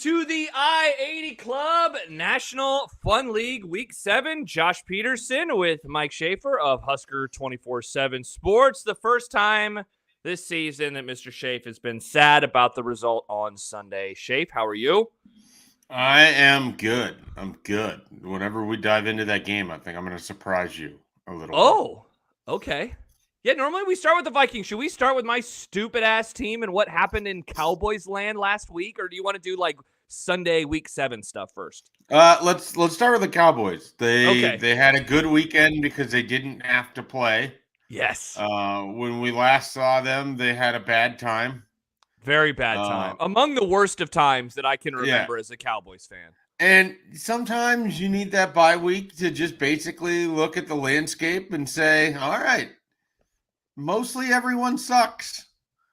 to the I-80 Club National Fun League Week 7. Josh Peterson with Mike Schaefer of Husker 24/7 Sports. The first time this season that Mr. Schaefer has been sad about the result on Sunday. Schaefer, how are you? I am good. I'm good. Whenever we dive into that game, I think I'm going to surprise you a little bit. Oh, okay. Yeah, normally we start with the Vikings. Should we start with my stupid-ass team and what happened in Cowboys land last week, or do you want to do, like, Sunday Week 7 stuff first? Let's start with the Cowboys. Okay. They had a good weekend because they didn't have to play. Yes. When we last saw them, they had a bad time. Very bad time. Among the worst of times that I can remember as a Cowboys fan. And sometimes you need that bye week to just basically look at the landscape and say, all right, mostly everyone sucks.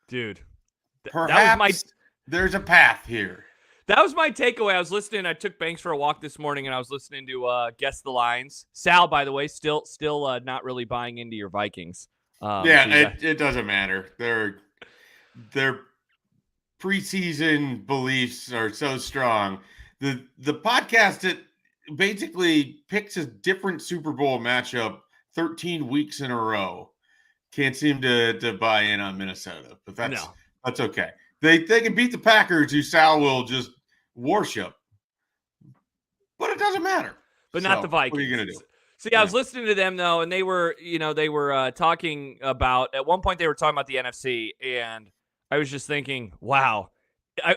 Dude. Perhaps there's a path here. That was my takeaway. I was listening. I took Banks for a walk this morning, and I was listening to Guess the Lines. Sal, by the way, still not really buying into your Vikings. It doesn't matter. Their preseason beliefs are so strong. The podcast that basically picks a different Super Bowl matchup 13 weeks in a row can't seem to buy in on Minnesota, but that's okay. They can beat the Packers, who Sal will just worship, but it doesn't matter. But not the Vikings. What are you gonna do? So I was listening to them though, and they were talking about, at one point they were talking about the NFC, and I was just thinking, wow,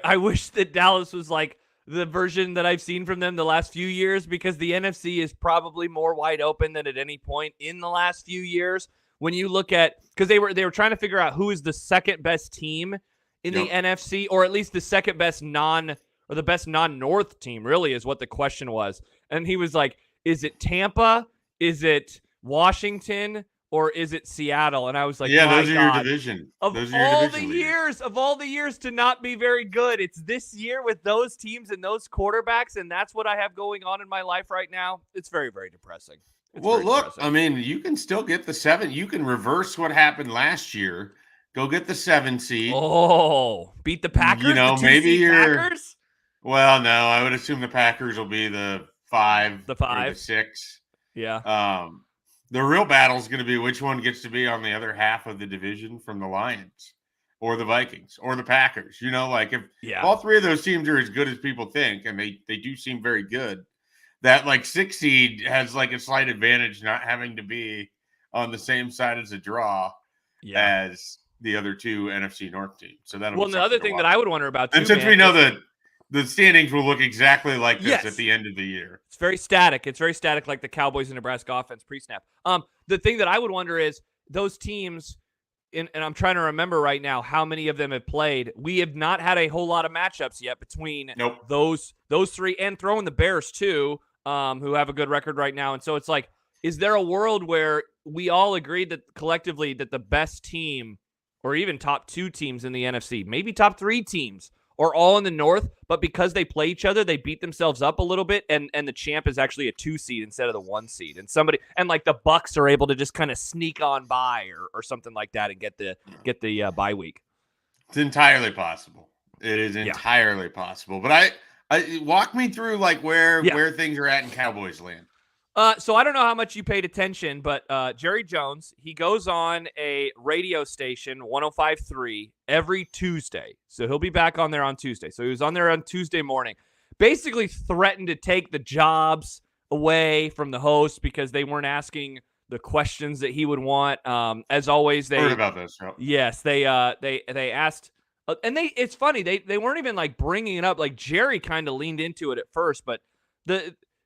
I wish that Dallas was like the version that I've seen from them the last few years, because the NFC is probably more wide open than at any point in the last few years. When you look at, because they were trying to figure out who is the second best team in the NFC, or at least the second best the best non-North team, really, is what the question was. And he was like, is it Tampa? Is it Washington? Or is it Seattle? And I was like, those are your division. Of all the years to not be very good, it's this year with those teams and those quarterbacks, and that's what I have going on in my life right now. It's very, very depressing. I mean, you can still get the 7. You can reverse what happened last year. Go get the 7 seed. Oh, beat the Packers? Maybe you're Packers? Well, no, I would assume the Packers will be the 5. The 5. Or the 6. Yeah. The real battle is going to be which one gets to be on the other half of the division from the Lions or the Vikings or the Packers. If all 3 of those teams are as good as people think, and they do seem very good, that 6 seed has a slight advantage not having to be on the same side as a draw as the other 2 NFC North teams. So that'll be the other thing that I would wonder about too, and since we know that the standings will look exactly like this at the end of the year. It's very static. It's very static, like the Cowboys and Nebraska offense pre-snap. The thing that I would wonder is those teams, and I'm trying to remember right now how many of them have played. We have not had a whole lot of matchups yet between those 3, and throwing the Bears too, who have a good record right now. And so it's like, is there a world where we all agreed that collectively that the best team, or even top 2 teams in the NFC, maybe top 3 teams, are all in the North, but because they play each other, they beat themselves up a little bit, and the champ is actually a 2 seed instead of the 1 seed, and the Bucks are able to just kind of sneak on by or something like that and get the bye week. It's entirely possible. It is entirely possible. But I walk me through where things are at in Cowboys land. So I don't know how much you paid attention, but Jerry Jones, he goes on a radio station, 105.3, every Tuesday. So he'll be back on there on Tuesday. So he was on there on Tuesday morning, basically threatened to take the jobs away from the host because they weren't asking the questions that he would want. As always, they heard about this. Yep. Yes, they asked, and it's funny, they weren't even bringing it up. Jerry kind of leaned into it at first, but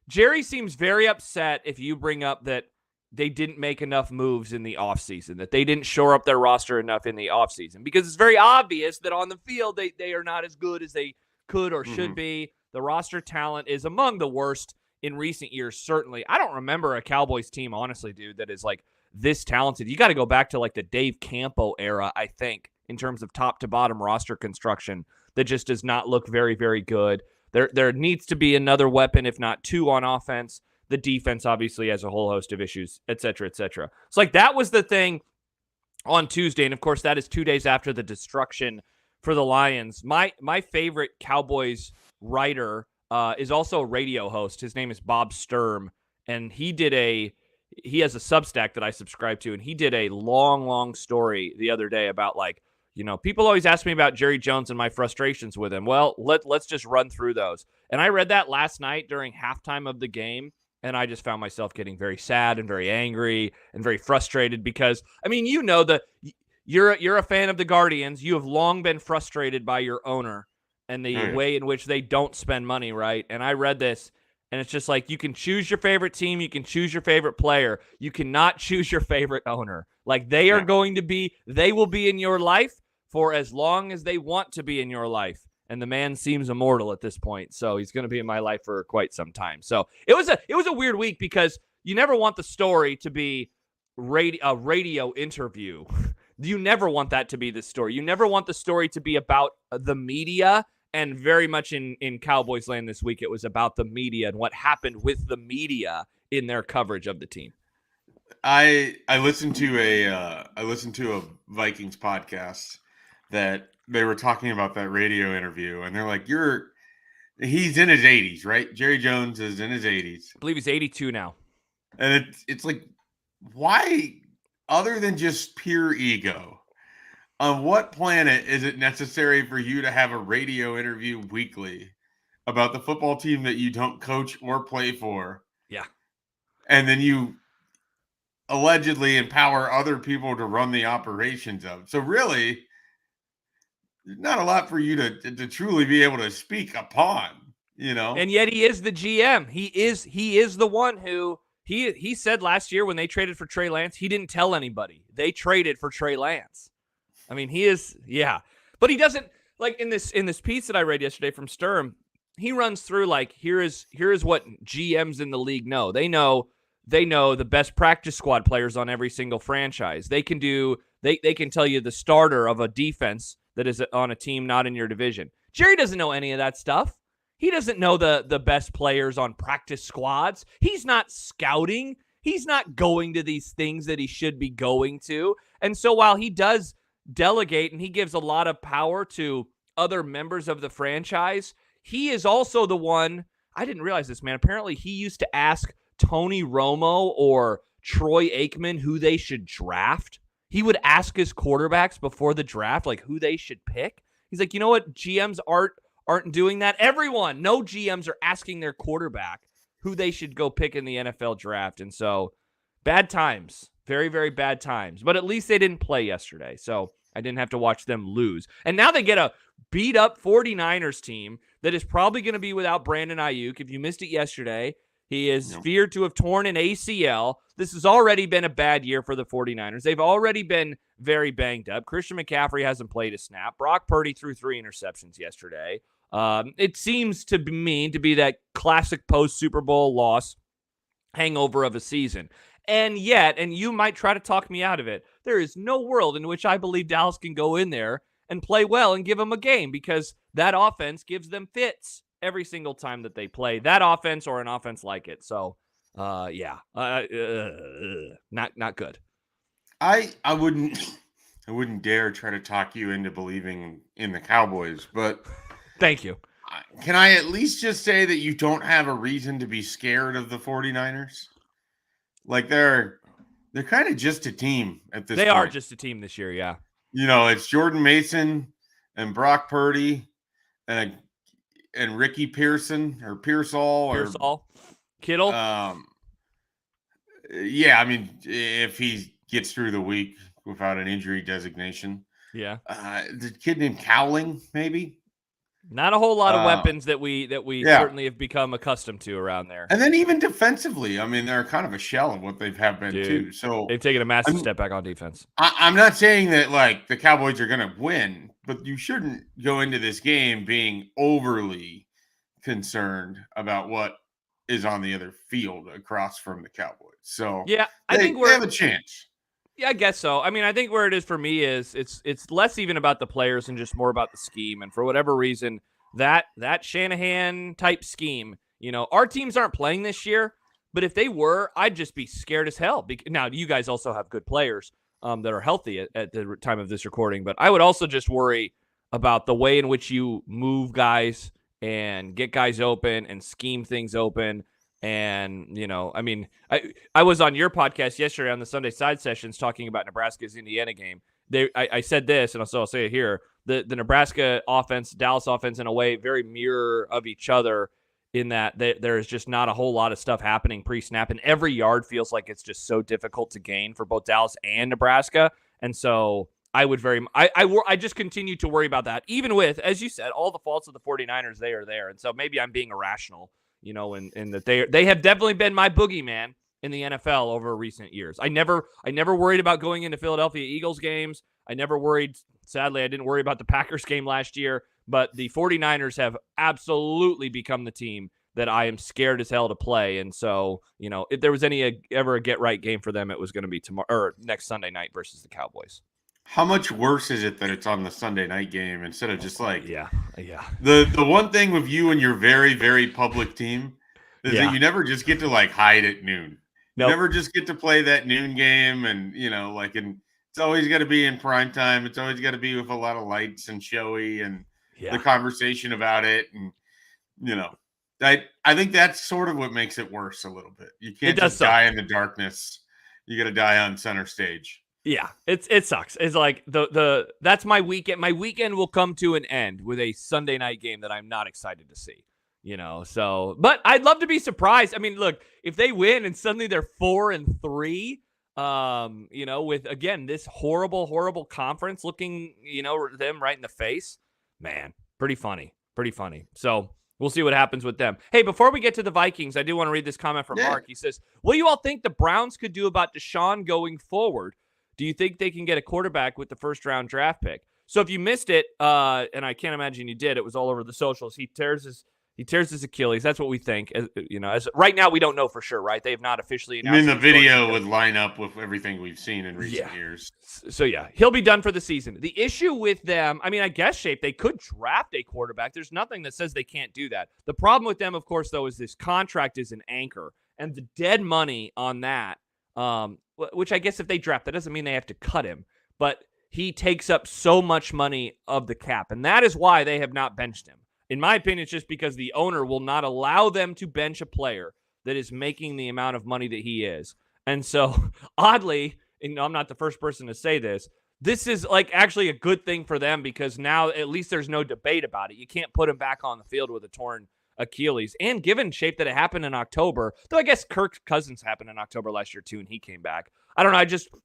Jerry seems very upset if you bring up that they didn't make enough moves in the offseason, that they didn't shore up their roster enough in the offseason, because it's very obvious that on the field they are not as good as they could or should be. The roster talent is among the worst in recent years, certainly. I don't remember a Cowboys team, honestly, dude, that is this talented. You got to go back to the Dave Campo era, I think, in terms of top to bottom roster construction, that just does not look very, very good. There needs to be another weapon, if not 2, on offense. The defense obviously has a whole host of issues, et cetera, et cetera. It's that was the thing on Tuesday, and of course that is 2 days after the destruction for the Lions. My favorite Cowboys writer, is also a radio host. His name is Bob Sturm, and he has a Substack that I subscribe to, and he did a long story the other day about, like, people always ask me about Jerry Jones and my frustrations with him. Well, let's just run through those. And I read that last night during halftime of the game, and I just found myself getting very sad and very angry and very frustrated because, I mean, you're a fan of the Guardians. You have long been frustrated by your owner and the way in which they don't spend money, right? And I read this, and it's just like, you can choose your favorite team, you can choose your favorite player, you cannot choose your favorite owner. Like, they will be in your life for as long as they want to be in your life. And the man seems immortal at this point, so he's going to be in my life for quite some time. So it was a weird week because you never want the story to be a radio interview. You never want that to be the story. You never want the story to be about the media. And very much in Cowboys land this week, it was about the media and what happened with the media in their coverage of the team. I listened to a Vikings podcast that they were talking about that radio interview, and they're like, he's in his 80s, right? Jerry Jones is in his 80s. I believe he's 82 now. And it's like, why, other than just pure ego, on what planet is it necessary for you to have a radio interview weekly about the football team that you don't coach or play for? Yeah. And then you allegedly empower other people to run the operations of. So really, there's not a lot for you to truly be able to speak upon, And yet he is the GM. He is the one who he said last year when they traded for Trey Lance, he didn't tell anybody. They traded for Trey Lance. I mean, he is, yeah. But he doesn't, like, in this piece that I read yesterday from Sturm, he runs through, like, here is what GMs in the league know. They know the best practice squad players on every single franchise. They can tell you the starter of a defense that is on a team not in your division. Jerry doesn't know any of that stuff. He doesn't know the best players on practice squads. He's not scouting. He's not going to these things that he should be going to. And so while he does delegate and he gives a lot of power to other members of the franchise, he is also the one, I didn't realize this, man. Apparently he used to ask Tony Romo or Troy Aikman who they should draft. He would ask his quarterbacks before the draft, like, who they should pick. He's like, you know what? GMs aren't doing that. No GMs are asking their quarterback who they should go pick in the NFL draft. And so, bad times. Very, very bad times. But at least they didn't play yesterday, so I didn't have to watch them lose. And now they get a beat-up 49ers team that is probably going to be without Brandon Ayuk. If you missed it yesterday, he is feared to have torn an ACL. This has already been a bad year for the 49ers. They've already been very banged up. Christian McCaffrey hasn't played a snap. Brock Purdy threw 3 interceptions yesterday. It seems to be that classic post-Super Bowl loss hangover of a season. And yet, and you might try to talk me out of it, there is no world in which I believe Dallas can go in there and play well and give them a game, because that offense gives them fits every single time that they play. That offense or an offense like it. So, not good. I wouldn't dare try to talk you into believing in the Cowboys, but thank you. Can I at least just say that you don't have a reason to be scared of the 49ers? Like, they're kind of just a team at this point. They are just a team this year, yeah. It's Jordan Mason and Brock Purdy and Ricky Pearson or Pearsall. Kittle. Yeah, I mean, if he gets through the week without an injury designation. Yeah. The kid named Cowling, maybe. Not a whole lot of weapons that we certainly have become accustomed to around there. And then even defensively, I mean, they're kind of a shell of what they've been too. So they've taken a massive step back on defense. I'm not saying that, like, the Cowboys are going to win, but you shouldn't go into this game being overly concerned about what is on the other field across from the Cowboys. So yeah, I think they have a chance. Yeah, I guess so. I mean, I think where it is for me is it's less even about the players and just more about the scheme. And for whatever reason, that Shanahan type scheme, our teams aren't playing this year, but if they were, I'd just be scared as hell. Now, you guys also have good players that are healthy at the time of this recording, but I would also just worry about the way in which you move guys and get guys open and scheme things open. And, I mean, I was on your podcast yesterday on the Sunday Side Sessions talking about Nebraska's Indiana game. I said this, and I'll say it here. The Nebraska offense, Dallas offense, in a way, very mirror of each other in that there is just not a whole lot of stuff happening pre-snap, and every yard feels like it's just so difficult to gain for both Dallas and Nebraska. And so I just continue to worry about that, even with, as you said, all the faults of the 49ers, they are there. And so maybe I'm being irrational, in that they have definitely been my boogeyman in the NFL over recent years. I never worried about going into Philadelphia Eagles games. I never worried. Sadly, I didn't worry about the Packers game last year, but the 49ers have absolutely become the team that I am scared as hell to play. And so, if there was ever a get-right game for them, it was going to be tomorrow or next Sunday night versus the Cowboys. How much worse is it that it's on the Sunday night game instead of just like yeah. The one thing with you and your very, very public team is that you never just get to like hide at noon. Nope. You never just get to play that noon game, and it's always got to be in prime time. It's always got to be with a lot of lights and showy and the conversation about it. And, I think that's sort of what makes it worse a little bit. You can't just die in the darkness. You got to die on center stage. Yeah, it sucks. It's like that's my weekend. My weekend will come to an end with a Sunday night game that I'm not excited to see. So, but I'd love to be surprised. I mean, look, if they win and suddenly they're 4-3, with, again, this horrible conference looking, them right in the face, man, pretty funny. So we'll see what happens with them. Hey, before we get to the Vikings, I do want to read this comment from Mark. He says, what do you all think the Browns could do about Deshaun going forward? Do you think they can get a quarterback with the first-round draft pick? So if you missed it, and I can't imagine you did, it was all over the socials. He tears his Achilles. That's what we think. As right now, we don't know for sure, right? They have not officially announced. I mean, the video would line up with everything we've seen in recent years. So, he'll be done for the season. The issue with them, I mean, I guess, Shape, they could draft a quarterback. There's nothing that says they can't do that. The problem with them, of course, though, is this contract is an anchor. And the dead money on that, which I guess if they draft, that doesn't mean they have to cut him. But he takes up so much money of the cap. And that is why they have not benched him. In my opinion, it's just because the owner will not allow them to bench a player that is making the amount of money that he is. And so, oddly, I'm not the first person to say this, this is like actually a good thing for them because now at least there's no debate about it. You can't put him back on the field with a torn Achilles. And given Shape that it happened in October, though I guess Kirk Cousins happened in October last year too, and he came back. I don't know.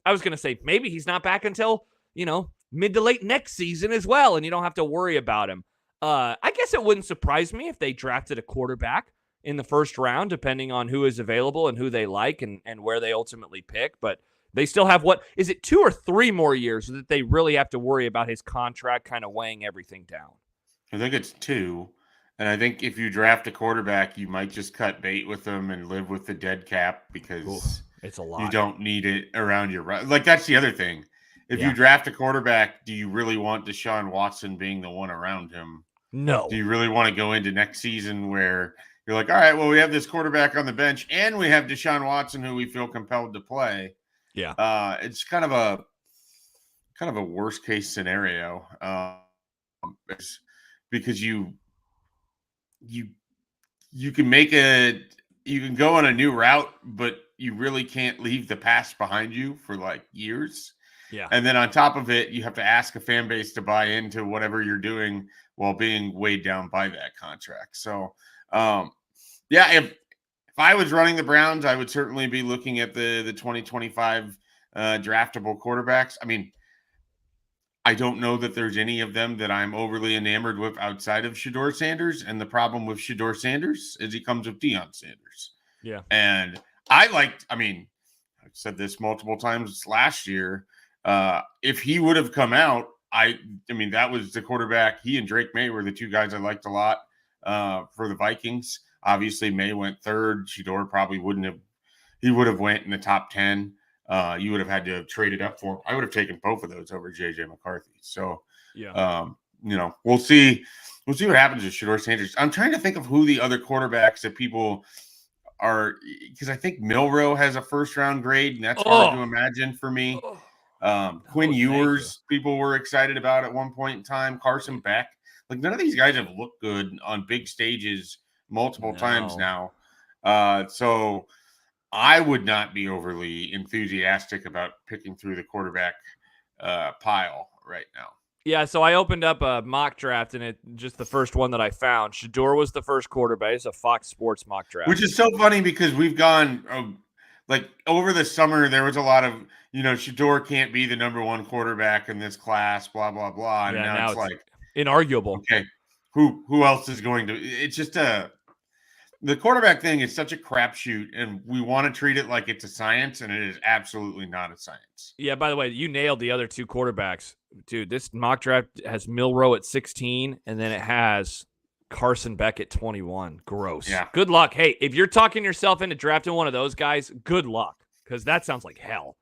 I was going to say maybe he's not back until, mid to late next season as well, and you don't have to worry about him. I guess it wouldn't surprise me if they drafted a quarterback in the first round, depending on who is available and who they like and where they ultimately pick. But they still have 2 or 3 more years that they really have to worry about his contract kind of weighing everything down? I think it's 2. And I think if you draft a quarterback, you might just cut bait with them and live with the dead cap because it's a lot. You don't need it around your – like that's the other thing. If you draft a quarterback, do you really want Deshaun Watson being the one around him? No. Do you really want to go into next season where you're like, all right, well, we have this quarterback on the bench and we have Deshaun Watson who we feel compelled to play. Yeah. It's kind of a worst case scenario because you can go on a new route, but you really can't leave the past behind you for like years. Yeah. And then on top of it, you have to ask a fan base to buy into whatever you're doing while being weighed down by that contract. So, if I was running the Browns, I would certainly be looking at the 2025 draftable quarterbacks. I mean, I don't know that there's any of them that I'm overly enamored with outside of Shedeur Sanders. And the problem with Shedeur Sanders is he comes with Deion Sanders. Yeah. And I've said this multiple times last year. If he would have come out, I mean, that was the quarterback. He and Drake May were the 2 guys I liked a lot for the Vikings. Obviously, May went 3rd. Shedeur probably wouldn't have. He would have went in the top 10. You would have had to have traded up for him. I would have taken both of those over J.J. McCarthy. So, we'll see. We'll see what happens with Shedeur Sanders. I'm trying to think of who the other quarterbacks that people are, because I think Milroe has a first-round grade, and that's hard to imagine for me. Quinn Ewers, people were excited about at one point in time. Carson Beck. Like none of these guys have looked good on big stages multiple times now. So I would not be overly enthusiastic about picking through the quarterback pile right now. Yeah, so I opened up a mock draft, and it just the first one that I found. Shador was the first quarterback. It's a Fox Sports mock draft. Which is so funny because we've gone, like over the summer, there was a lot of, Shador can't be the number one quarterback in this class, blah, blah, blah. And now it's like inarguable. Okay, who else is going to? It's just the quarterback thing is such a crapshoot, and we want to treat it like it's a science, and it is absolutely not a science. Yeah, by the way, you nailed the other two quarterbacks. Dude, this mock draft has Milroe at 16, and then it has Carson Beck at 21. Gross. Yeah. Good luck. Hey, if you're talking yourself into drafting one of those guys, good luck, because that sounds like hell.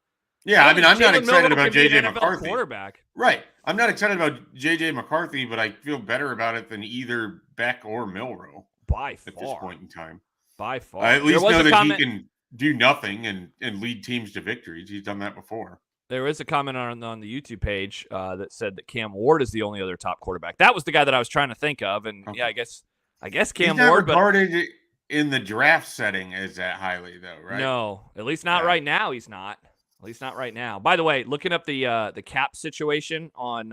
Yeah, I mean, I'm not excited about J.J. NFL McCarthy. Quarterback. Right. I'm not excited about J.J. McCarthy, but I feel better about it than either Beck or Milroe. By far. At this point in time. By far. I at least know that he can do nothing and lead teams to victories. He's done that before. There was a comment on the YouTube page that said that Cam Ward is the only other top quarterback. That was the guy that I was trying to think of, and yeah, I guess Cam He's not Ward. regarded in the draft setting as that highly, though, right? No, at least not right now. He's not. At least not right now. By the way, looking up the cap situation on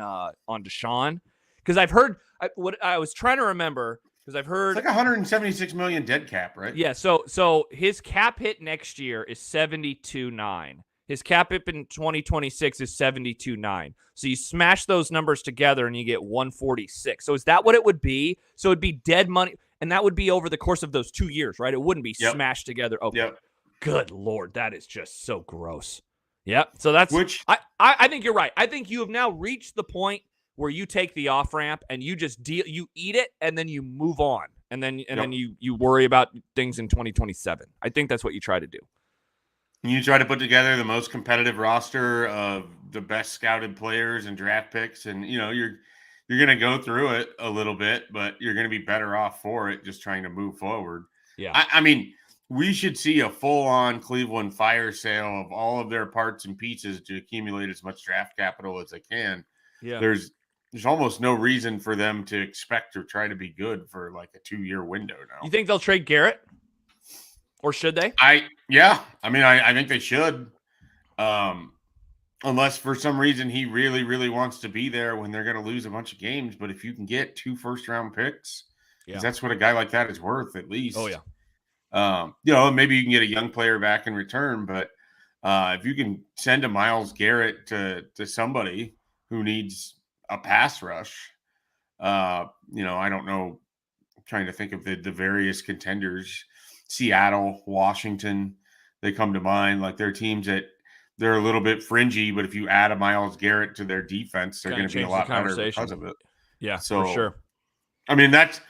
Deshaun, because I've heard what I was trying to remember. Because I've heard it's like 176 million dead cap, right? Yeah. So his cap hit next year is 72.9. His cap hit in 2026 is 72.9. So you smash those numbers together and you get 146. So is that what it would be? So it'd be dead money, and that would be over the course of those 2 years, right? It wouldn't be smashed together. Okay. Yep. Good Lord, that is just so gross. Yep. So that's I think you're right. I think you have now reached the point where you take the off ramp and you just you eat it and then you move on. And then you worry about things in 2027. I think that's what you try to do. You try to put together the most competitive roster of the best scouted players and draft picks, and you're going to go through it a little bit, but you're going to be better off for it just trying to move forward. Yeah. I mean, we should see a full-on Cleveland fire sale of all of their parts and pieces to accumulate as much draft capital as they can. Yeah. There's almost no reason for them to expect or try to be good for like a 2-year window now. You think they'll trade Garrett? Or should they? I think they should. Unless for some reason he really, really wants to be there when they're going to lose a bunch of games. But if you can get 2 first-round picks, because that's what a guy like that is worth at least. Oh, yeah. Maybe you can get a young player back in return. But if you can send a Myles Garrett to somebody who needs a pass rush, I don't know. I'm trying to think of the various contenders. Seattle, Washington, they come to mind. Like they're teams that they're a little bit fringy, but if you add a Myles Garrett to their defense, they're going to be a lot better because of it. Yeah, so, for sure. I mean, that's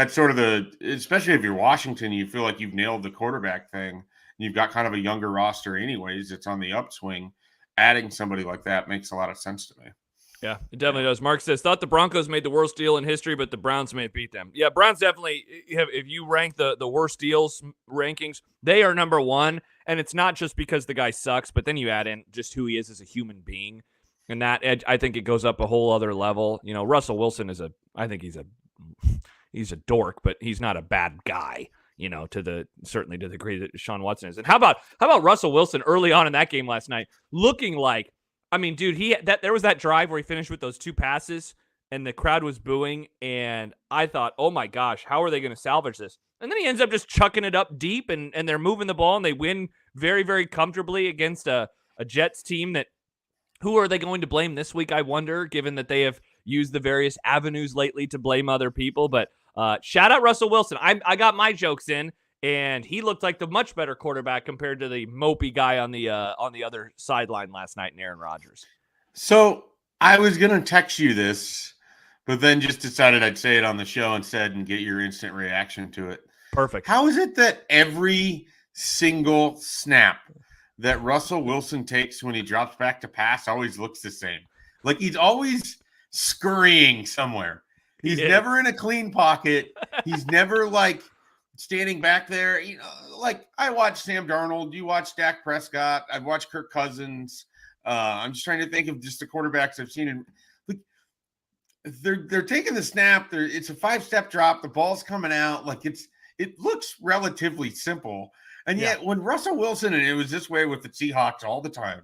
sort of especially if you're Washington, you feel like you've nailed the quarterback thing. You've got kind of a younger roster anyways. It's on the upswing. Adding somebody like that makes a lot of sense to me. Yeah, it definitely does. Mark says, thought the Broncos made the worst deal in history, but the Browns may beat them. Yeah, Browns definitely, if you rank the worst deals rankings, they are number one. And it's not just because the guy sucks, but then you add in just who he is as a human being. And that, I think it goes up a whole other level. Russell Wilson I think he's a dork, but he's not a bad guy, certainly to the degree that Sean Watson is. And how about Russell Wilson early on in that game last night, looking like, I mean, dude, there was that drive where he finished with those 2 passes and the crowd was booing. And I thought, oh my gosh, how are they going to salvage this? And then he ends up just chucking it up deep and they're moving the ball and they win very, very comfortably against a Jets team that, who are they going to blame this week? I wonder, given that they have used the various avenues lately to blame other people. But shout out Russell Wilson. I got my jokes in. And he looked like the much better quarterback compared to the mopey guy on the other sideline last night in Aaron Rodgers. So I was going to text you this, but then just decided I'd say it on the show instead and get your instant reaction to it. Perfect. How is it that every single snap that Russell Wilson takes when he drops back to pass always looks the same? Like he's always scurrying somewhere. He's never in a clean pocket. He's never like standing back there. Like I watch Sam Darnold. You watch Dak Prescott. I've watched Kirk Cousins. I'm just trying to think of just the quarterbacks I've seen. they're taking the snap. It's a 5-step drop. The ball's coming out. Like it looks relatively simple. And yet when Russell Wilson, and it was this way with the Seahawks all the time,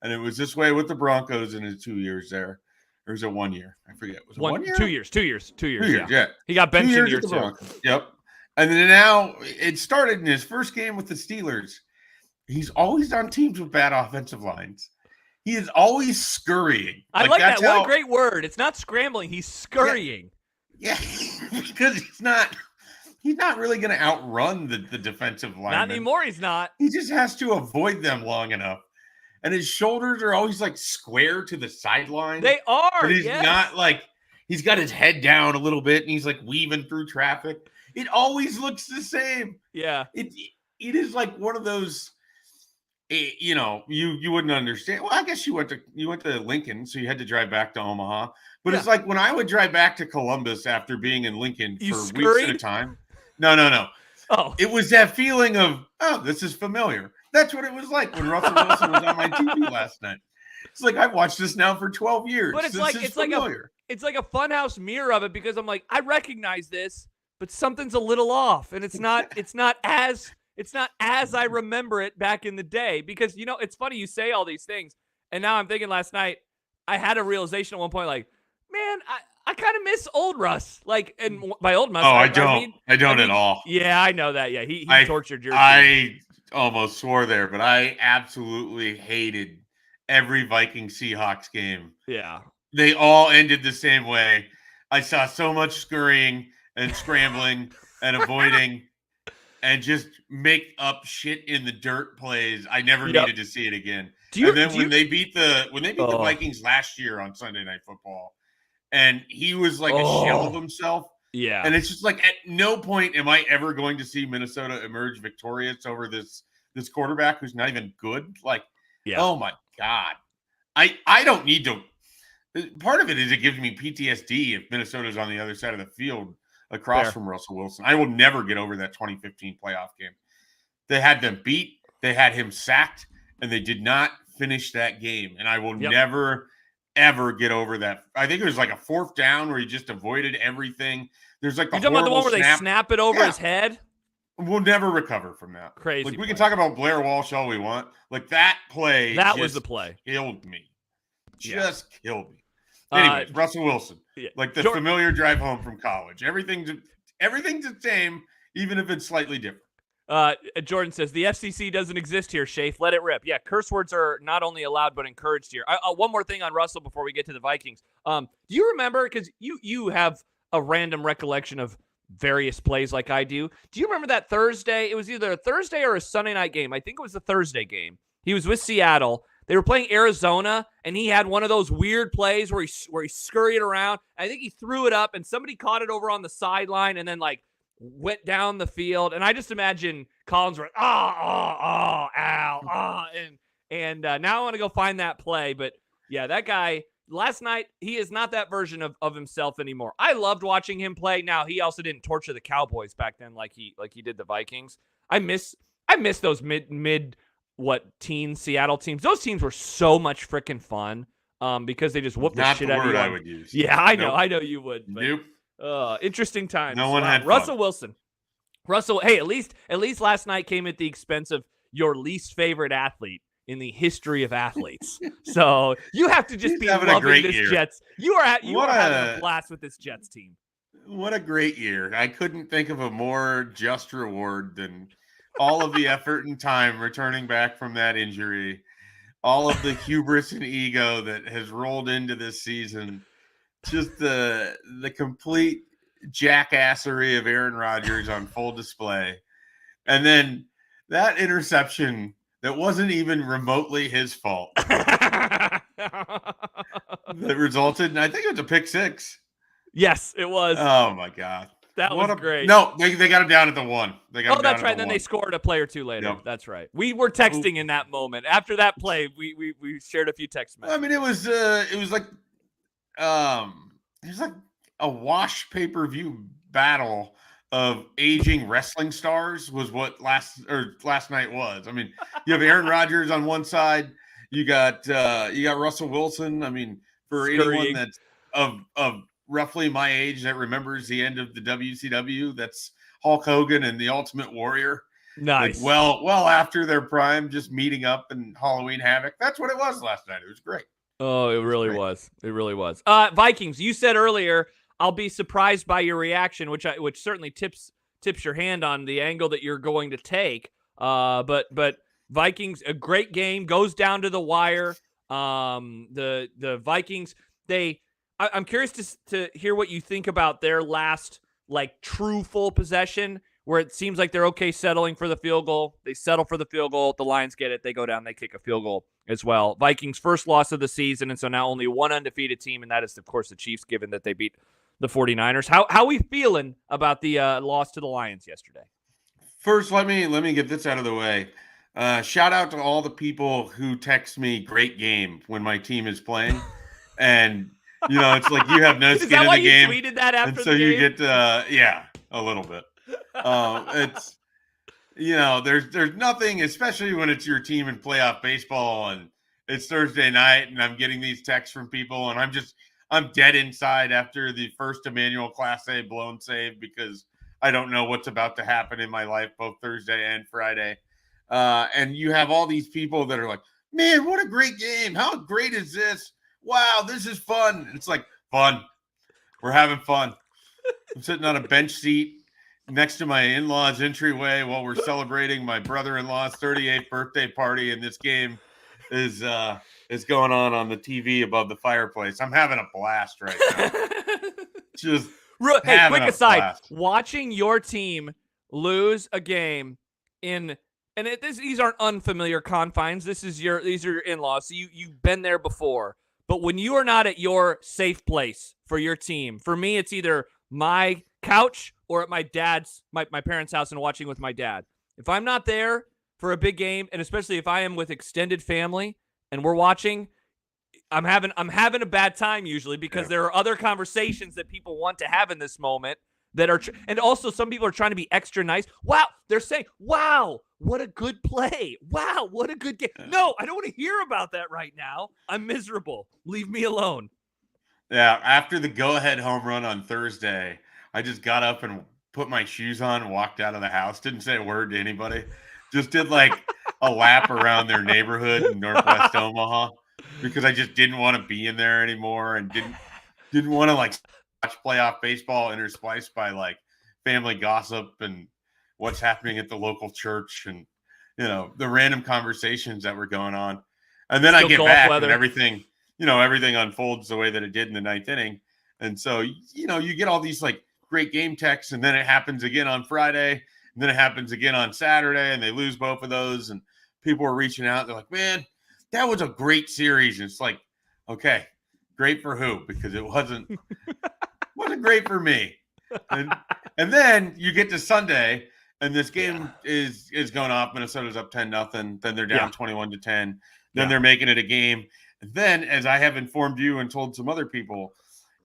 and it was this way with the Broncos in his 2 years there. Or was it 1 year? I forget. Was it 1 year? 2 years. 2 years. 2 years. 2 years, yeah. He got benched 2 in years year 2. Yep. And then now it started in his first game with the Steelers. He's always on teams with bad offensive lines. He is always scurrying. I like that. What a great word. It's not scrambling. He's scurrying. Yeah, because he's not really going to outrun the defensive line. Not anymore. He's not. He just has to avoid them long enough. And his shoulders are always like square to the sideline. They are. But he's not like, he's got his head down a little bit and he's like weaving through traffic. It always looks the same. Yeah. It is like one of those, you wouldn't understand. Well, I guess you went to Lincoln, so you had to drive back to Omaha. But it's like when I would drive back to Columbus after being in Lincoln for weeks at a time. No. Oh. It was that feeling of, oh, this is familiar. That's what it was like when Russell Wilson was on my TV last night. It's like I've watched this now for 12 years. But it's like a funhouse mirror of it, because I'm like, I recognize this, but something's a little off, and it's not as I remember it back in the day. Because it's funny you say all these things, and now I'm thinking last night I had a realization at one point, like, man, I kind of miss old Russ. Like, and by old Russ, I don't at all. Yeah, I know that. Yeah, he tortured your team. I almost swore there, but I absolutely hated every Viking Seahawks game. Yeah. They all ended the same way. I saw so much scurrying and scrambling and avoiding and just make up shit in the dirt plays. I never needed to see it again. When they beat the Vikings last year on Sunday Night Football, and he was like a shell of himself. Yeah. And it's just like, at no point am I ever going to see Minnesota emerge victorious over this quarterback who's not even good. Like, oh my God. I don't need to. Part of it is it gives me PTSD if Minnesota's on the other side of the field across from Russell Wilson. I will never get over that 2015 playoff game. They had them beat, they had him sacked, and they did not finish that game. And I will never, ever get over that. I think it was like a 4th down where he just avoided everything. There's like you're talking about the one where they snap it over his head? We'll never recover from that. Crazy. Like, we can talk about Blair Walsh all we want. Like, that play. That was the play. Killed me. Just killed me. Anyways, Russell Wilson. Yeah. Like the familiar drive home from college. Everything's the same, even if it's slightly different. Jordan says, the FCC doesn't exist here, Schaefer. Let it rip. Yeah, curse words are not only allowed but encouraged here. One more thing on Russell before we get to the Vikings. Do you remember, because you have a random recollection of various plays like I do. Do you remember that Thursday? It was either a Thursday or a Sunday night game. I think it was the Thursday game. He was with Seattle. They were playing Arizona, and he had one of those weird plays where he scurried around. I think he threw it up, and somebody caught it over on the sideline and then, like, went down the field. And I just imagine Collins were, ow. And now I want to go find that play. But, yeah, that guy, last night, he is not that version of himself anymore. I loved watching him play. Now, he also didn't torture the Cowboys back then like he did the Vikings. I miss those mid teen Seattle teams. Those teams were so much freaking fun because they just whooped the shit out of you. Not the word I would use. Yeah, I know. Nope. I know you would. But, nope. Interesting times. No one had fun. Russell Wilson. Hey, at least last night came at the expense of your least favorite athlete in the history of athletes. So you have to just be loving this year. Jets. You are having a blast with this Jets team. What a great year. I couldn't think of a more just reward than all of the effort and time returning back from that injury, all of the hubris and ego that has rolled into this season, just the complete jackassery of Aaron Rodgers on full display. And then that interception that wasn't even remotely his fault that resulted in, I think it was a pick 6. Yes, it was. Oh my God. That was great. No, they got him down at the 1. That's right. Then they scored a play or two later. Yep. That's right. We were texting in that moment. After that play, we shared a few text messages. I mean, it was like a wash pay-per-view battle of aging wrestling stars was what last night was. I mean, you have Aaron Rodgers on one side, you got Russell Wilson. I mean, for anyone that's of roughly my age that remembers the end of the WCW. That's Hulk Hogan and the Ultimate Warrior. Nice. Like well after their prime, just meeting up in Halloween Havoc. That's what it was last night. It was great. Oh, it really great. was. It really was. Vikings, you said earlier, I'll be surprised by your reaction, which certainly tips your hand on the angle that you're going to take. But Vikings, a great game, goes down to the wire. The Vikings, I'm curious to hear what you think about their last like true full possession, where it seems like they're okay settling for the field goal. They settle for the field goal. The Lions get it. They go down. They kick a field goal as well. Vikings' first loss of the season, and so now only one undefeated team, and that is, of course, the Chiefs, given that they beat the 49ers. How are we feeling about the loss to the Lions yesterday? First, let me get this out of the way. Shout out to all the people who text me "great game" when my team is playing, and it's like you have no skin in the game. Is that why you tweeted that after and the so game? You get a little bit. It's there's nothing, especially when it's your team in playoff baseball and it's Thursday night and I'm getting these texts from people and I'm dead inside after the first Emmanuel Class A blown save because I don't know what's about to happen in my life both Thursday and Friday. And you have all these people that are like, man, what a great game. How great is this? Wow, this is fun. It's like, fun. We're having fun. I'm sitting on a bench seat next to my in-laws' entryway while we're celebrating my brother-in-law's 38th birthday party, and this game is going on the TV above the fireplace. I'm having a blast right now. Just hey, quick aside, blast. Watching your team lose a game these aren't unfamiliar confines. These are your in-laws, so you've been there before. But when you are not at your safe place for your team, for me, it's either my couch or at my parents' house and watching with my dad. If I'm not there for a big game, and especially if I am with extended family and we're watching, I'm having a bad time usually because there are other conversations that people want to have in this moment that are, and also some people are trying to be extra nice. Wow, they're saying, "Wow, what a good play! Wow, what a good game!" No, I don't want to hear about that right now. I'm miserable. Leave me alone. Yeah, after the go-ahead home run on Thursday, I just got up and put my shoes on and walked out of the house. Didn't say a word to anybody. Just did like a lap around their neighborhood in Northwest Omaha because I just didn't want to be in there anymore and didn't want to like watch playoff baseball interspliced by like family gossip and what's happening at the local church and the random conversations that were going on. And then I get back and everything unfolds the way that it did in the ninth inning. And so, you get all these like great game texts, and then it happens again on Friday, and then it happens again on Saturday, and they lose both of those. And people are reaching out. They're like, man, that was a great series. And it's like, okay, great for who? Because it wasn't great for me. And then you get to Sunday, and this game is going off. Minnesota's up 10-0. Then they're down 21-10. Then they're making it a game. And then, as I have informed you and told some other people,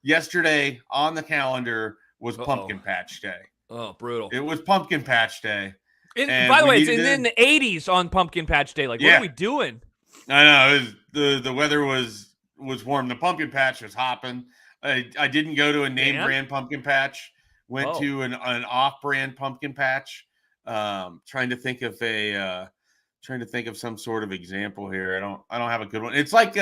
yesterday on the calendar was Pumpkin Patch Day. Oh, brutal. It was Pumpkin Patch Day. By the way, it's in the 80s on Pumpkin Patch Day. Like, what are we doing? I know. The weather was warm. The pumpkin patch was hopping. I didn't go to a name brand pumpkin patch. Went to an off-brand pumpkin patch. Trying to think of some sort of example here. I don't have a good one. It's like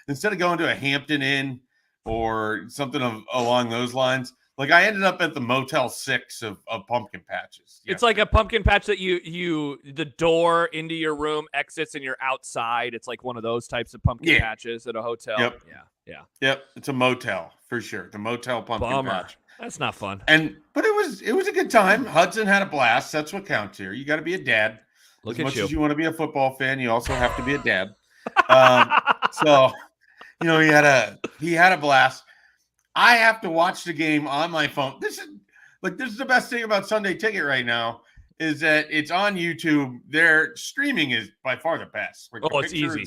instead of going to a Hampton Inn or something along those lines, like I ended up at the Motel 6 of pumpkin patches. It's like a pumpkin patch that the door into your room exits and you're outside. It's like one of those types of pumpkin patches at a hotel. Yep. Yeah. Yep. It's a motel for sure. The Motel pumpkin patch. That's not fun. But it was a good time. Hudson had a blast. That's what counts here. You got to be a dad. As much as you want to be a football fan, you also have to be a dad. So, he had a blast. I have to watch the game on my phone. This is the best thing about Sunday Ticket right now is that it's on YouTube. Their streaming is by far the best. Like it's easy.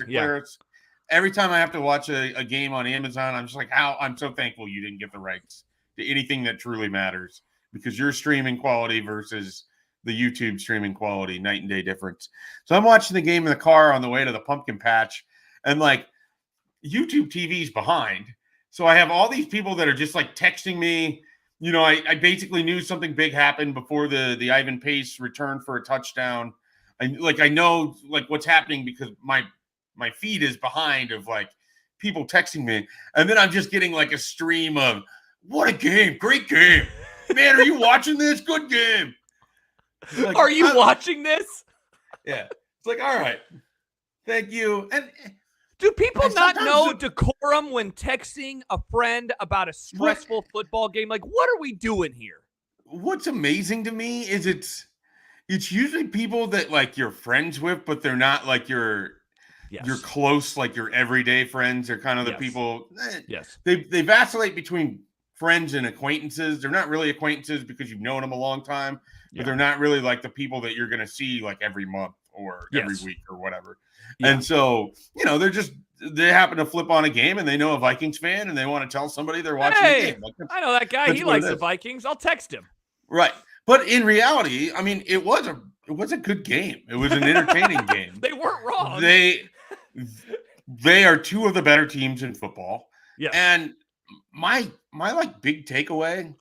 Every time I have to watch a game on Amazon, I'm just like, I'm so thankful you didn't get the rights to anything that truly matters because your streaming quality versus the YouTube streaming quality, night and day difference. So I'm watching the game in the car on the way to the pumpkin patch, and like YouTube TV's behind. So I have all these people that are just like texting me. You know, I basically knew something big happened before the Ivan Pace return for a touchdown. I know like what's happening because my feed is behind of like people texting me, and then I'm just getting like a stream of what a game, great game, man. Are you watching this? Good game. Like, are you watching this? Yeah, it's like, all right, thank you. And do people not know decorum when texting a friend about a stressful football game? Like, what are we doing here? What's amazing to me is it's usually people that like you're friends with, but they're not like your close, like your everyday friends. They're kind of the people. They vacillate between friends and acquaintances. They're not really acquaintances because you've known them a long time, but they're not really like the people that you're going to see like every month or every week or whatever. And so, you know, they happen to flip on a game and they know a Vikings fan and they want to tell somebody they're watching the game. Like, I know that guy. He likes the Vikings. I'll text him. Right. But in reality, I mean, it was a good game. It was an entertaining game. They weren't wrong. They are two of the better teams in football. Yeah. And my like big takeaway,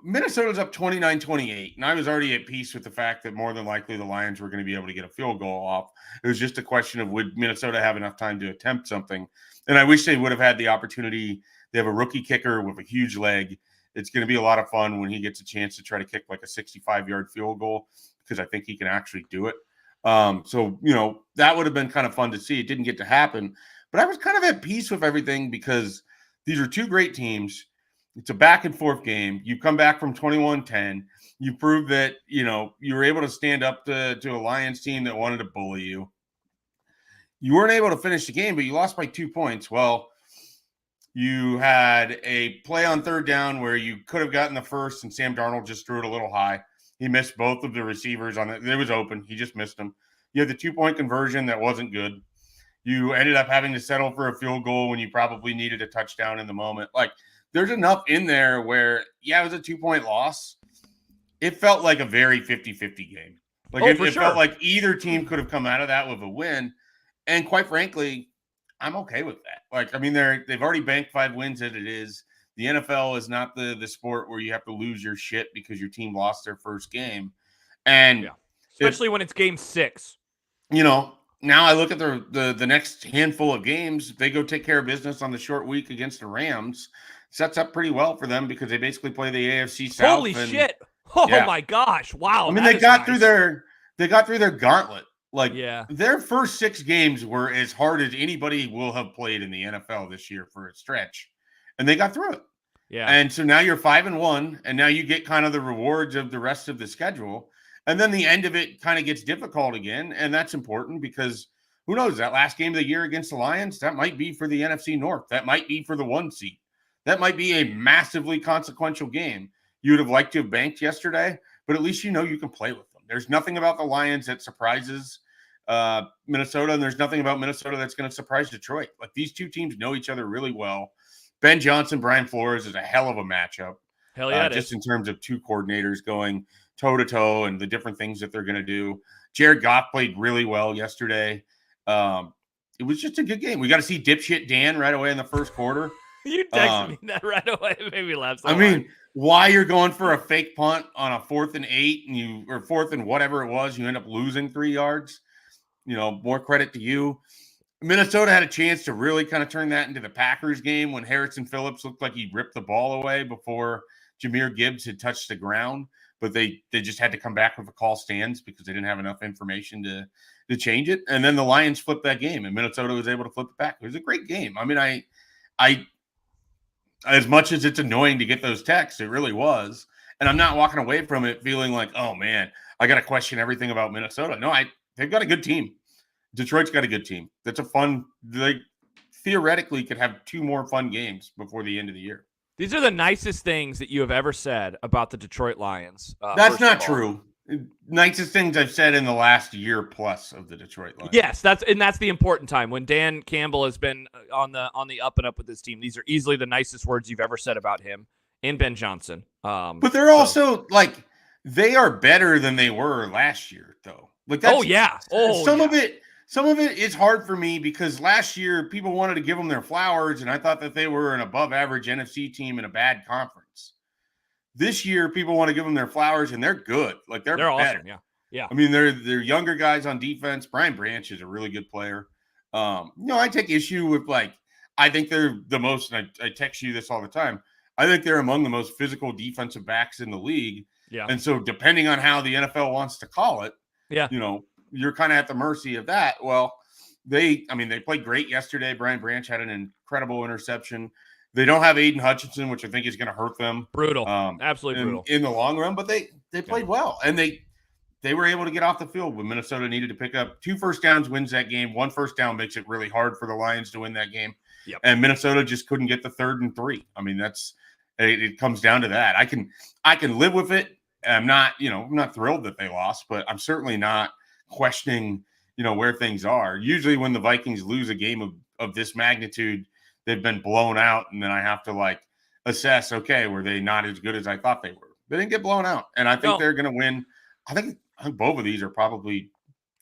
Minnesota's up 29-28, and I was already at peace with the fact that more than likely the Lions were going to be able to get a field goal off. It was just a question of would Minnesota have enough time to attempt something. And I wish they would have had the opportunity. They have a rookie kicker with a huge leg. It's going to be a lot of fun when he gets a chance to try to kick like a 65-yard field goal because I think he can actually do it. So, you know, that would have been kind of fun to see. It didn't get to happen. But I was kind of at peace with everything because these are two great teams. It's a back and forth game. You come back from 21-10. You prove that, you know, you were able to stand up to a Lions team that wanted to bully you. You weren't able to finish the game, but you lost by 2 points. Well, you had a play on third down where you could have gotten the first, and Sam Darnold just threw it a little high. He missed both of the receivers on it. It was open. He just missed them. You had the 2-point conversion that wasn't good. You ended up having to settle for a field goal when you probably needed a touchdown in the moment. Like, there's enough in there where, it was a 2-point loss. It felt like a very 50-50 game. Like, it felt like either team could have come out of that with a win. And quite frankly, I'm okay with that. Like, I mean, they've already banked 5 wins as it is. The NFL is not the sport where you have to lose your shit because your team lost their first game. And especially when it's game 6. You know, now I look at the next handful of games. They go take care of business on the short week against the Rams. Sets up pretty well for them because they basically play the AFC South. Holy shit. Oh my gosh. Wow. I mean, they got through their gauntlet. Like, their first 6 games were as hard as anybody will have played in the NFL this year for a stretch. And they got through it. Yeah. And so now you're 5-1, and now you get kind of the rewards of the rest of the schedule. And then the end of it kind of gets difficult again. And that's important because who knows, that last game of the year against the Lions, that might be for the NFC North. That might be for the 1 seed. That might be a massively consequential game. You would have liked to have banked yesterday, but at least you know you can play with them. There's nothing about the Lions that surprises Minnesota, and there's nothing about Minnesota that's going to surprise Detroit. Like, these two teams know each other really well. Ben Johnson, Brian Flores is a hell of a matchup. Hell yeah, just in terms of two coordinators going toe-to-toe and the different things that they're going to do. Jared Goff played really well yesterday. It was just a good game. We got to see dipshit Dan right away in the first quarter. You texted me that right away. It made me laugh so hard. Mean, why you're going for a fake punt on a 4th and 8 or 4th and whatever it was, you end up losing 3 yards. You know, more credit to you. Minnesota had a chance to really kind of turn that into the Packers game when Harrison Phillips looked like he ripped the ball away before Jahmyr Gibbs had touched the ground. But they just had to come back with a call stands because they didn't have enough information to change it. And then the Lions flipped that game, and Minnesota was able to flip it back. It was a great game. I mean, I as much as it's annoying to get those texts, it really was. And I'm not walking away from it feeling like, oh, man, I got to question everything about Minnesota. No, they've got a good team. Detroit's got a good team. That's a fun – they theoretically could have 2 more fun games before the end of the year. These are the nicest things that you have ever said about the Detroit Lions. That's not true. Nicest things I've said in the last year plus of the Detroit Lions. Yes, that's the important time when Dan Campbell has been on the up and up with this team. These are easily the nicest words you've ever said about him and Ben Johnson. But they're also they are better than they were last year, though. Like, that's, some of it. some of it is hard for me because last year people wanted to give them their flowers, and I thought that they were an above-average NFC team in a bad conference. This year, people want to give them their flowers, and they're good. Like they're better. Awesome. Yeah. Yeah. I mean, they're younger guys on defense. Brian Branch is a really good player. I take issue with I think they're the most, and I text you this all the time. I think they're among the most physical defensive backs in the league. Yeah. And so depending on how the NFL wants to call it, yeah, you're kind of at the mercy of that. Well, they played great yesterday. Brian Branch had an incredible interception. They don't have Aiden Hutchinson, which I think is going to hurt them. Brutal. Absolutely brutal. In the long run, but they played well. And they were able to get off the field when Minnesota needed to pick up 2 first downs, wins that game. 1 first down makes it really hard for the Lions to win that game. Yep. And Minnesota just couldn't get the 3rd and 3. I mean, it comes down to that. I can live with it. I'm not thrilled that they lost, but I'm certainly not questioning, where things are. Usually when the Vikings lose a game of this magnitude, they've been blown out, and then I have to assess, okay, were they not as good as I thought they were? They didn't get blown out, and I think they're going to win. I think both of these are probably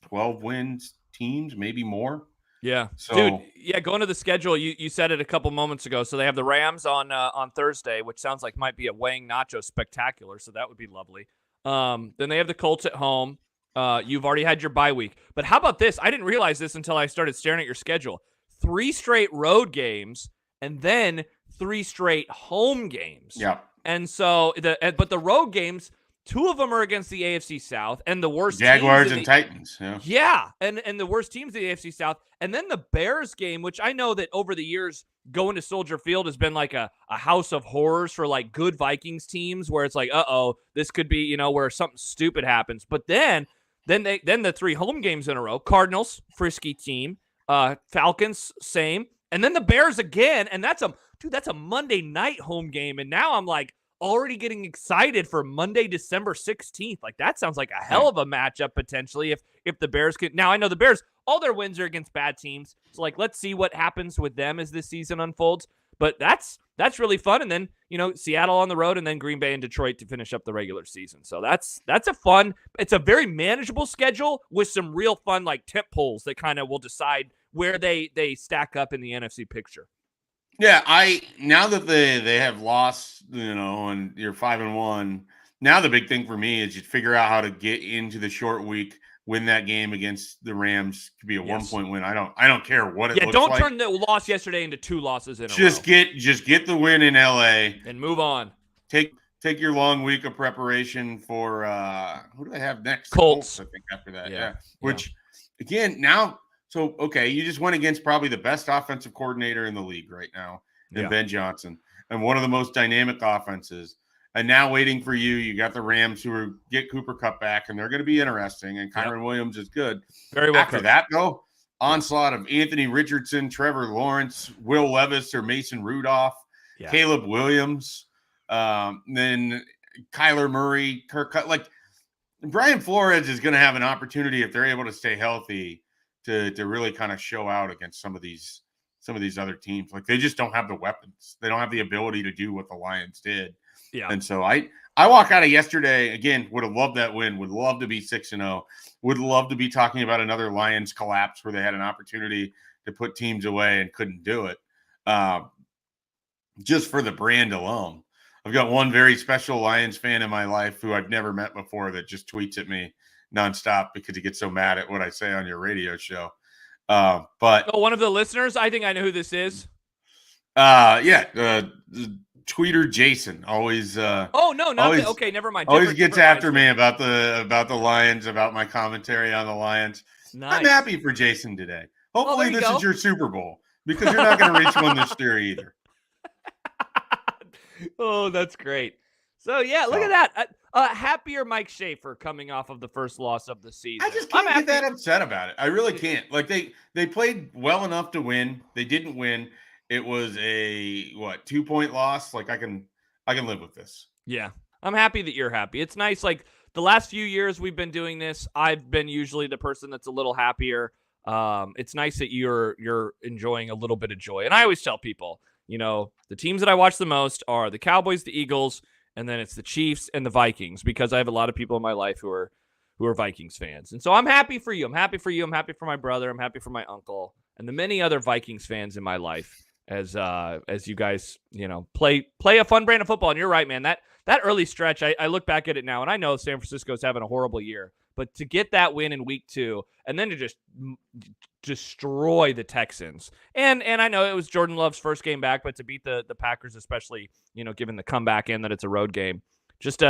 12 wins teams, maybe more. Yeah. So, dude, yeah, going to the schedule, you said it a couple moments ago. So they have the Rams on Thursday, which sounds like might be a Wang Nacho spectacular, so that would be lovely. Then they have the Colts at home. You've already had your bye week. But how about this? I didn't realize this until I started staring at your schedule. 3 straight road games and then 3 straight home games. Yeah. And so but the road games, 2 of them are against the AFC South and the worst Jaguars and Titans. Yeah. And the worst teams in the AFC South. And then the Bears game, which I know that over the years going to Soldier Field has been like a house of horrors for good Vikings teams where it's this could be, where something stupid happens. But then the 3 home games in a row, Cardinals, frisky team, Falcons, same. And then the Bears again. And that's a Monday night home game. And now I'm already getting excited for Monday, December 16th. That sounds like a hell of a matchup potentially if the Bears could. Now I know the Bears, all their wins are against bad teams. So let's see what happens with them as this season unfolds. But that's really fun. And then, Seattle on the road and then Green Bay and Detroit to finish up the regular season. So that's it's a very manageable schedule with some real fun tip polls that kind of will decide where they stack up in the NFC picture. Yeah, now that they have lost, and you're 5-1. Now the big thing for me is you figure out how to get into the short week, win that game against the Rams. Could be a 1-point win. I don't care what it looks like. Yeah, don't turn the loss yesterday into 2 losses in a row. Just get the win in LA and move on. Take your long week of preparation for who do they have next? Colts, I think after that. Yeah. Which again now. So, okay, you just went against probably the best offensive coordinator in the league right now, in Ben Johnson, and one of the most dynamic offenses. And now waiting for you got the Rams who get Cooper Kupp back, and they're going to be interesting. And Kyron Williams is good. Very well. After that, though, onslaught of Anthony Richardson, Trevor Lawrence, Will Levis, or Mason Rudolph, Caleb Williams, then Kyler Murray, Kirk Cousins. Brian Flores is going to have an opportunity if they're able to stay healthy to really kind of show out against some of these other teams. They just don't have the weapons. They don't have the ability to do what the Lions did. Yeah. And so I walk out of yesterday, again, would have loved that win, would love to be 6-0, would love to be talking about another Lions collapse where they had an opportunity to put teams away and couldn't do it. Just for the brand alone. I've got one very special Lions fan in my life who I've never met before that just tweets at me nonstop because he gets so mad at what I say on your radio show. But one of the listeners, I think I know who this is. Tweeter Jason always. Okay, never mind. Always gets after me about the Lions, about my commentary on the Lions. Nice. I'm happy for Jason today. Hopefully this is your Super Bowl because you're not going to reach one this year either. Oh, that's great. So, look at that. Happier Mike Schaefer coming off of the first loss of the season. I just can't get that upset about it. I really can't. They played well enough to win. They didn't win. It was a 2-point loss. I can live with this. Yeah. I'm happy that you're happy. It's nice. The last few years we've been doing this, I've been usually the person that's a little happier. It's nice that you're enjoying a little bit of joy. And I always tell people, the teams that I watch the most are the Cowboys, the Eagles, and then it's the Chiefs and the Vikings, because I have a lot of people in my life who are who are Vikings fans. And so I'm happy for you. I'm happy for you. I'm happy for my brother. I'm happy for my uncle and the many other Vikings fans in my life as you guys, play a fun brand of football. And you're right, man. That early stretch, I look back at it now, and I know San Francisco's having a horrible year, but to get that win in week 2 and then to just destroy the Texans, and I know it was Jordan Love's first game back, but to beat the Packers, especially, given the comeback and that it's a road game, just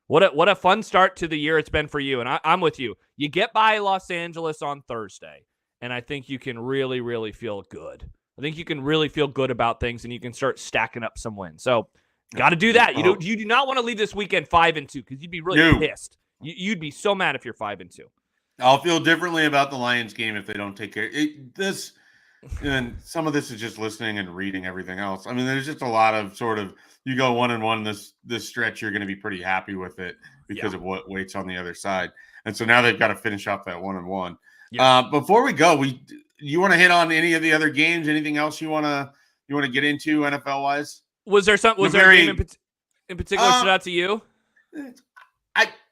what a fun start to the year it's been for you. And I'm with you. You get by Los Angeles on Thursday, and I think you can really, really feel good. I think you can really feel good about things, and you can start stacking up some wins. So, got to do that. You do not want to leave this weekend 5-2 because you'd be really pissed. You'd be so mad if you're 5-2. I'll feel differently about the Lions game if they don't take care. And some of this is just listening and reading everything else. I mean, there's just a lot of sort of you go 1-1 this stretch. You're going to be pretty happy with it because of what waits on the other side. And so now they've got to finish off that 1-1. Yeah. Before we go, you want to hit on any of the other games? Anything else you want to get into NFL wise? Was there a game in particular stood out to you?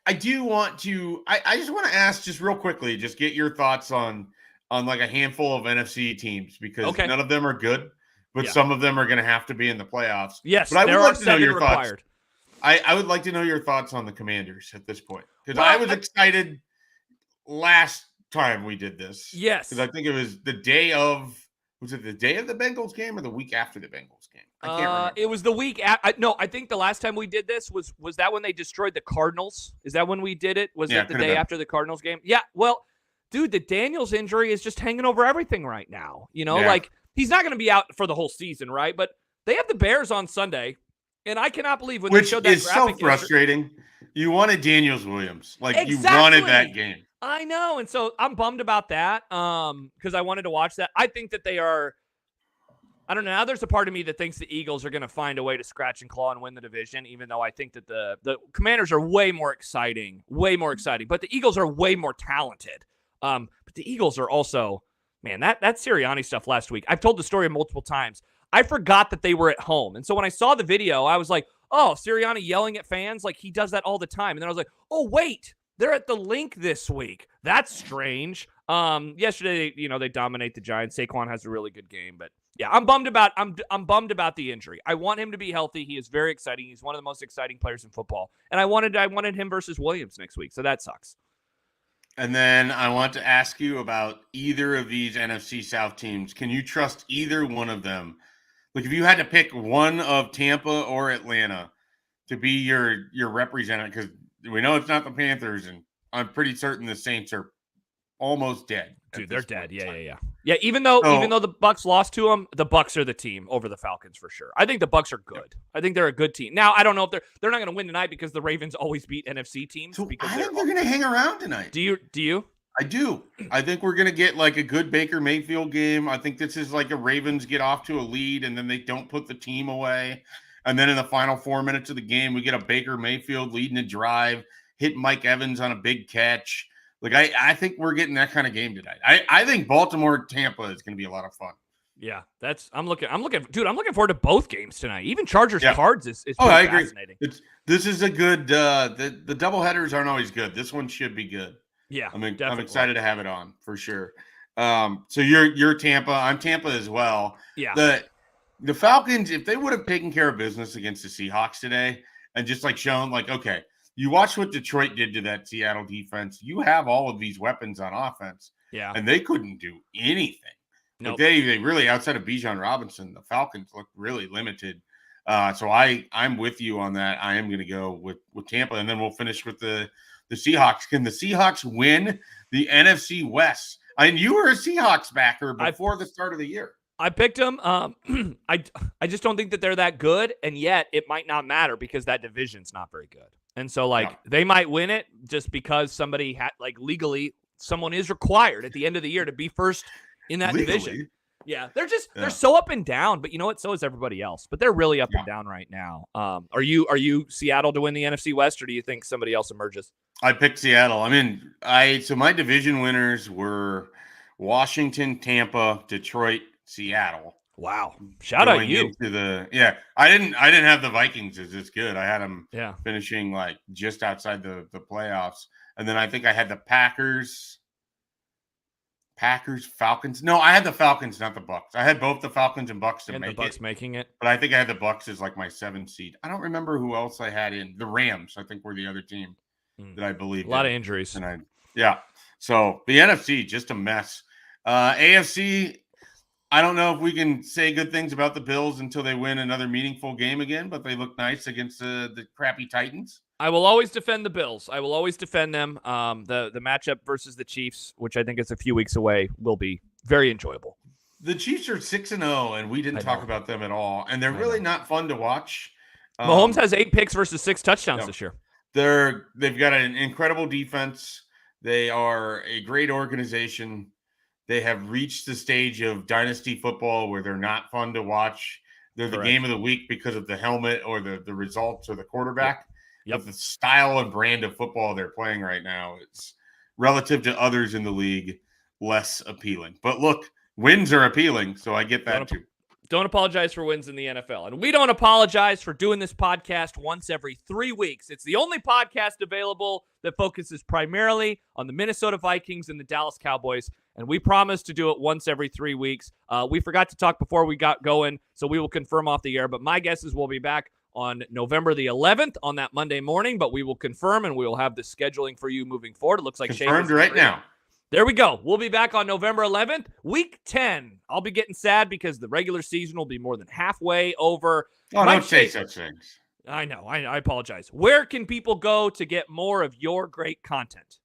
I do want to. I just want to ask just real quickly, just get your thoughts on like a handful of NFC teams because none of them are good, but some of them are going to have to be in the playoffs. Yes, but I would like to know your required. thoughts. I would like to know your thoughts on the Commanders at this point because I was excited last time we did this. Yes, because I think it was the day of. Was it the day of the Bengals game or the week after the Bengals game? I can't remember. It was the week. No, I think the last time we did this was that when they destroyed the Cardinals? Is that when we did it? Was it the day after the Cardinals game? Yeah. Well, dude, the Daniels injury is just hanging over everything right now. Like he's not going to be out for the whole season, right? But they have the Bears on Sunday, and I cannot believe when they showed that graphic. Which is so frustrating. You wanted Daniels Williams, you wanted that game. I know, and so I'm bummed about that because I wanted to watch that. I think that they are – I don't know. Now there's a part of me that thinks the Eagles are going to find a way to scratch and claw and win the division, even though I think that the Commanders are way more exciting. But the Eagles are way more talented. But the Eagles are also – man, that Sirianni stuff last week, I've told the story multiple times. I forgot that they were at home. And so when I saw the video, I was like, oh, Sirianni yelling at fans? Like he does that all the time. And then I was like, oh, wait. They're at the Link this week. That's strange. Yesterday, they dominate the Giants. Saquon has a really good game, but yeah, I'm bummed about the injury. I want him to be healthy. He is very exciting. He's one of the most exciting players in football, and I wanted him versus Williams next week. So that sucks. And then I want to ask you about either of these NFC South teams. Can you trust either one of them? Like if you had to pick one of Tampa or Atlanta to be your representative, because we know it's not the Panthers, and I'm pretty certain the Saints are almost dead. Dude, they're dead. Yeah. Yeah, even though the Bucs lost to them, the Bucs are the team over the Falcons for sure. I think the Bucs are good. I think they're a good team. Now, I don't know if they're not going to win tonight because the Ravens always beat NFC teams. So I think they're going to hang around tonight. Do you? I do. I think we're going to get like a good Baker Mayfield game. I think this is like a Ravens get off to a lead and then they don't put the team away. And then in the final 4 minutes of the game, we get a Baker Mayfield leading a drive, hit Mike Evans on a big catch. Like I think we're getting that kind of game tonight. I think Baltimore-Tampa is going to be a lot of fun. Yeah, I'm looking forward to both games tonight. Even Chargers-Cards is I agree. Fascinating. This is a good the doubleheaders aren't always good. This one should be good. Yeah, I'm excited to have it on for sure. So you're Tampa. I'm Tampa as well. Yeah. The Falcons, if they would have taken care of business against the Seahawks today and just like shown like, okay, you watch what Detroit did to that Seattle defense. You have all of these weapons on offense. Yeah. And they couldn't do anything. Nope. Like they really, outside of Bijan Robinson, the Falcons looked really limited. So I'm with you on that. I am going to go with Tampa, and then we'll finish with the Seahawks. Can the Seahawks win the NFC West? I mean, you were a Seahawks backer before the start of the year. I picked them. I just don't think that they're that good, and yet it might not matter because that division's not very good. And so, they might win it just because somebody legally, someone is required at the end of the year to be first in that division. Yeah, they're so up and down, but you know what? So is everybody else. But they're really up and down right now. Are you Seattle to win the NFC West, or do you think somebody else emerges? I picked Seattle. So my division winners were Washington, Tampa, Detroit, Seattle. Wow! Shout out you. I didn't have the Vikings as good. I had them finishing just outside the playoffs. And then I think I had the Packers, Falcons. No, I had the Falcons, not the Bucks. I had both the Falcons and Bucks to And make the Bucks it. making it. But I think I had the Bucks as like my 7 seed. I don't remember who else I had in. The Rams, I think, were the other team that I believe. A lot of injuries. And so the NFC, just a mess. AFC, I don't know if we can say good things about the Bills until they win another meaningful game again, but they look nice against the crappy Titans. I will always defend the Bills. I will always defend them. The matchup versus the Chiefs, which I think is a few weeks away, will be very enjoyable. The Chiefs are 6-0, and we didn't talk about them at all, and they're really not fun to watch. Mahomes has 8 picks versus 6 touchdowns this year. They've got an incredible defense. They are a great organization. They have reached the stage of dynasty football where they're not fun to watch. They're the game of the week because of the helmet or the results or the quarterback. Yep. But the style and brand of football they're playing right now is, relative to others in the league, less appealing. But look, wins are appealing, so I get that too. Don't apologize for wins in the NFL. And we don't apologize for doing this podcast once every 3 weeks. It's the only podcast available that focuses primarily on the Minnesota Vikings and the Dallas Cowboys. And we promise to do it once every 3 weeks. We forgot to talk before we got going, so we will confirm off the air. But my guess is we'll be back on November the 11th on that Monday morning. But we will confirm, and we will have the scheduling for you moving forward. It looks like confirmed right now. There we go. We'll be back on November 11th, week 10. I'll be getting sad because the regular season will be more than halfway over. Oh, don't say such things. I know. I apologize. Where can people go to get more of your great content?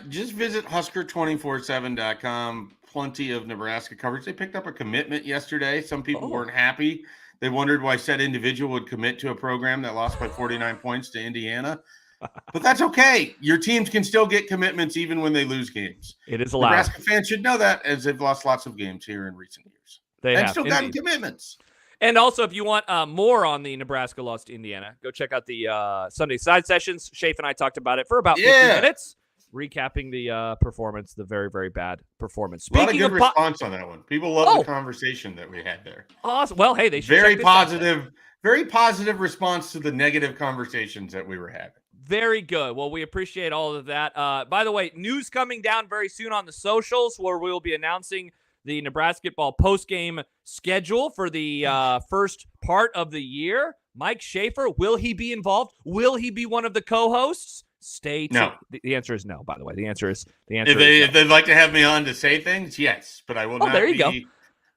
Just visit Husker247.com. Plenty of Nebraska coverage. They picked up a commitment yesterday. Some people weren't happy. They wondered why said individual would commit to a program that lost by 49 points to Indiana. But that's okay. Your teams can still get commitments even when they lose games. It is allowed. Nebraska fans should know that, as they've lost lots of games here in recent years. They have still gotten commitments. And also, if you want more on the Nebraska loss to Indiana, go check out the Sunday side sessions. Schaefer and I talked about it for about 50 minutes, recapping the performance, the very, very bad performance. A lot of good response on that one. People love the conversation that we had there. Awesome. Well, hey, they should very positive response to the negative conversations that we were having. Very good. Well, we appreciate all of that. By the way, news coming down very soon on the socials where we will be announcing the Nebraska ball post-game schedule for the first part of the year. Mike Schaefer, will he be involved? Will he be one of the co-hosts? Stay tuned. No. The answer is no, by the way. The answer is if they'd like to have me on to say things, yes. But I will not there you go.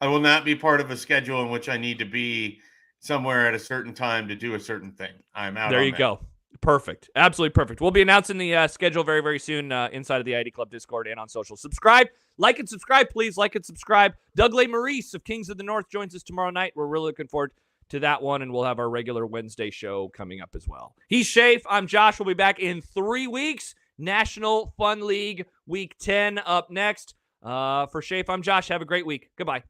I will not be part of a schedule in which I need to be somewhere at a certain time to do a certain thing. I'm out. There you go. Perfect. Absolutely perfect. We'll be announcing the schedule very, very soon inside of the ID Club Discord and on social. Subscribe. Like and subscribe, please. Like and subscribe. Doug Maurice of Kings of the North joins us tomorrow night. We're really looking forward to that one, and we'll have our regular Wednesday show coming up as well. He's Schaefer. I'm Josh. We'll be back in 3 weeks. National Fun League Week 10 up next. For Schaefer, I'm Josh. Have a great week. Goodbye.